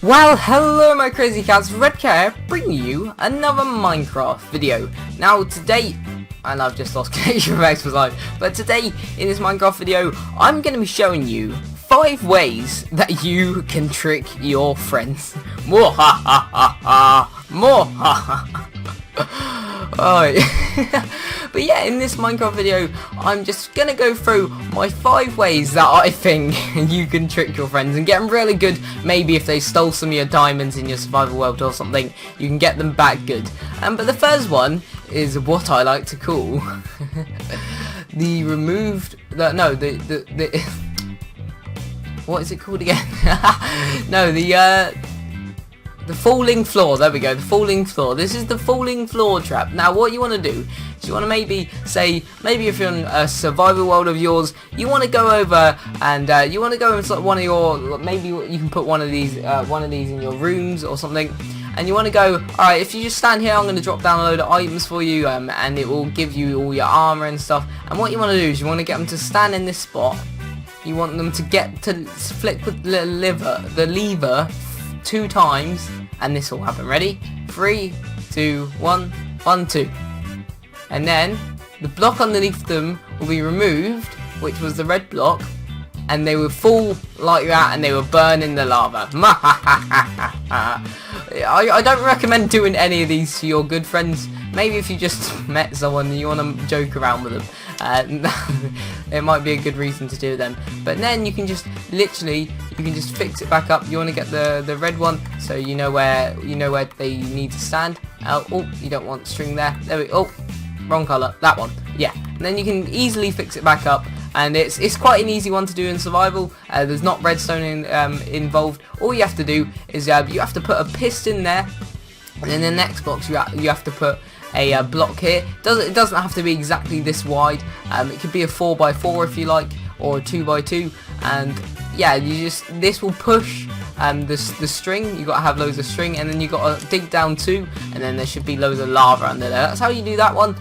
Well, hello my crazy cats, Red Cat bringing you another Minecraft video. Now today, and I've just lost connection with Xbox Live, but today in this Minecraft video, I'm going to be showing you 5 ways that you can trick your friends. More ha ha ha ha, more ha ha ha. But yeah, in this Minecraft video, I'm just gonna go through my 5 ways that I think you can trick your friends and get them really good. Maybe if they stole some of your diamonds in your survival world or something, you can get them back good. But the first one is what I like to call the what is it called again? No, the falling floor. There we go, the falling floor. This is the falling floor trap. Now what you want to do is you want to maybe if you're in a survival world of yours, you want to go over and you want to go into one of your, maybe you can put one of these in your rooms or something, and you want to go, alright, if you just stand here, I'm going to drop down a load of items for you, and it will give you all your armor and stuff. And what you want to do is you want to get them to stand in this spot. You want them to get to flick with the lever 2 times, and this will happen. Ready? 3, 2, 1, 1, 2. And then the block underneath them will be removed, which was the red block, and they will fall like that, and they will burn in the lava. I don't recommend doing any of these to your good friends. Maybe if you just met someone and you want to joke around with them, it might be a good reason to do them. But then you can just fix it back up. You want to get the red one, so you know where they need to stand. Oh, you don't want string there. There we go. Oh, wrong color. That one. Yeah. And then you can easily fix it back up. And it's quite an easy one to do in survival. There's not redstone involved. All you have to do is you have to put a piston there, and in the next box you have to put a block here. It doesn't have to be exactly this wide. It could be a 4x4 if you like, or a 2x2. And yeah, this will push the string. You got to have loads of string, and then you got to dig down 2, and then there should be loads of lava under there. That's how you do that one.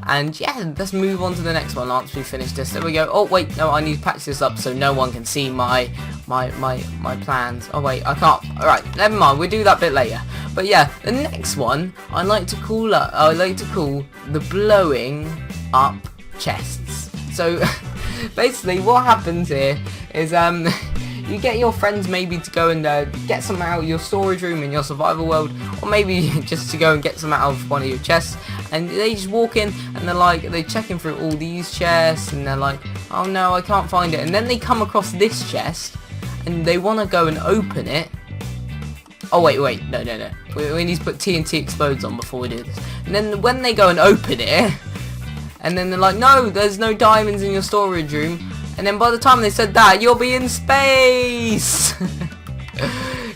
And yeah, let's move on to the next one once we finish this. There we go. Oh wait, no, I need to patch this up so no one can see my plans. Oh wait, I can't. Alright, never mind, we'll do that bit later. But yeah, the next one I like to call the blowing up chests. So basically what happens here is you get your friends maybe to go and get some out of your storage room in your survival world, or maybe just to go and get some out of one of your chests, and they just walk in and they're checking through all these chests, and they're like, oh no, I can't find it. And then they come across this chest and they want to go and open it. Oh wait, no, we need to put TNT explodes on before we do this. And then when they go and open it, and then they're like, no, there's no diamonds in your storage room. And then by the time they said that, you'll be in space.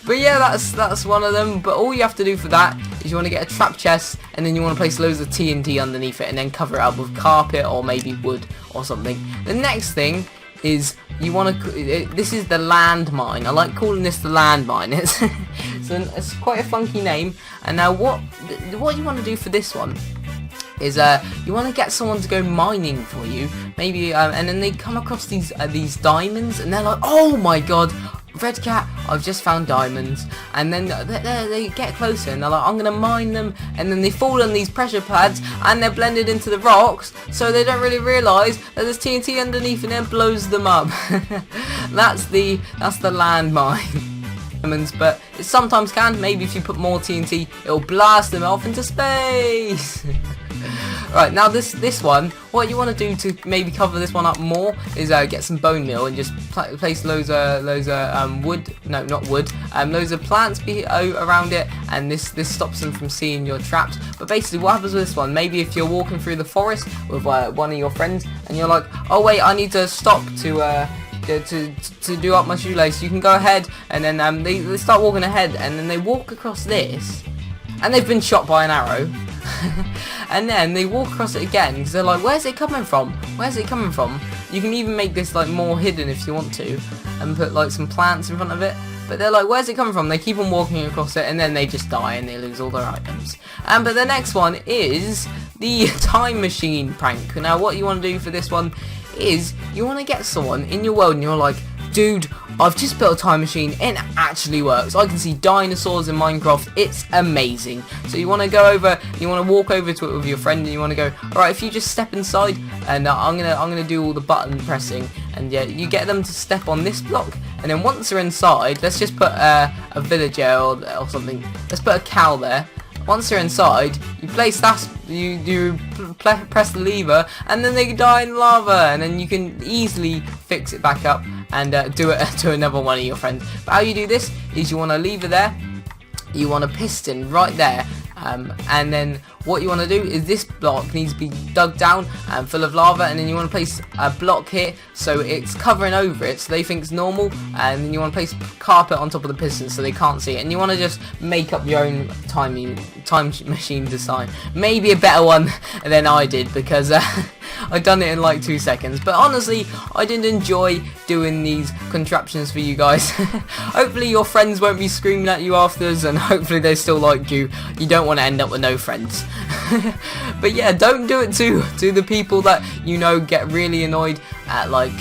But yeah, that's one of them. But all you have to do for that is you want to get a trap chest, and then you want to place loads of TNT underneath it, and then cover it up with carpet or maybe wood or something. The next thing is you want to. This is the landmine. I like calling this the landmine. It's quite a funky name. And now what you want to do for this one is you want to get someone to go mining for you, maybe, and then they come across these diamonds, and they're like, oh my god, Red Cat, I've just found diamonds. And then they get closer and they're like, I'm gonna mine them, and then they fall on these pressure pads and they're blended into the rocks, so they don't really realise that there's TNT underneath, and it blows them up. that's the landmine. But it sometimes can, maybe if you put more TNT, it'll blast them off into space. Right, now this one, what you want to do to maybe cover this one up more is get some bone meal and just place loads of wood, no, not wood, loads of plants around it, and this stops them from seeing your traps. But basically what happens with this one, maybe if you're walking through the forest with one of your friends, and you're like, oh wait, I need to stop to do up my shoelace, you can go ahead, and then they start walking ahead, and then they walk across this, and they've been shot by an arrow. And then they walk across it again because they're like, where's it coming from? Where's it coming from? You can even make this like more hidden if you want to, and put like some plants in front of it. But they're like, where's it coming from? They keep on walking across it, and then they just die and they lose all their items. But the next one is the time machine prank. Now what you want to do for this one is you want to get someone in your world, and you're like, dude, I've just built a time machine and it actually works. I can see dinosaurs in Minecraft. It's amazing. So you want to go over, you want to walk over to it with your friend, and you want to go, alright, if you just step inside, and I'm gonna do all the button pressing, and yeah, you get them to step on this block, and then once they're inside, let's just put a villager or something. Let's put a cow there. Once they're inside, you place that, press the lever, and then they die in lava, and then you can easily fix it back up and do it to another one of your friends. But how you do this is you want a lever there, you want a piston right there, and then what you want to do is this block needs to be dug down and full of lava, and then you want to place a block here so it's covering over it so they think it's normal, and then you want to place carpet on top of the piston so they can't see it, and you want to just make up your own time machine design. Maybe a better one than I did, because I've done it in like 2 seconds, but honestly I did enjoy doing these contraptions for you guys. Hopefully your friends won't be screaming at you afterwards, and hopefully they still liked you. You don't want to end up with no friends. But yeah, don't do it to the people that you know get really annoyed at, like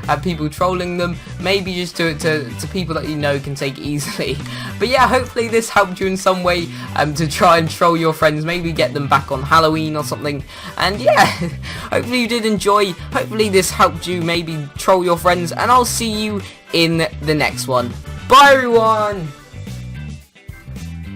at people trolling them. Maybe just do it to people that you know can take it easily. But yeah, hopefully this helped you in some way to try and troll your friends, maybe get them back on Halloween or something. And yeah, hopefully you did enjoy. Hopefully this helped you maybe troll your friends, and I'll see you in the next one. Bye everyone!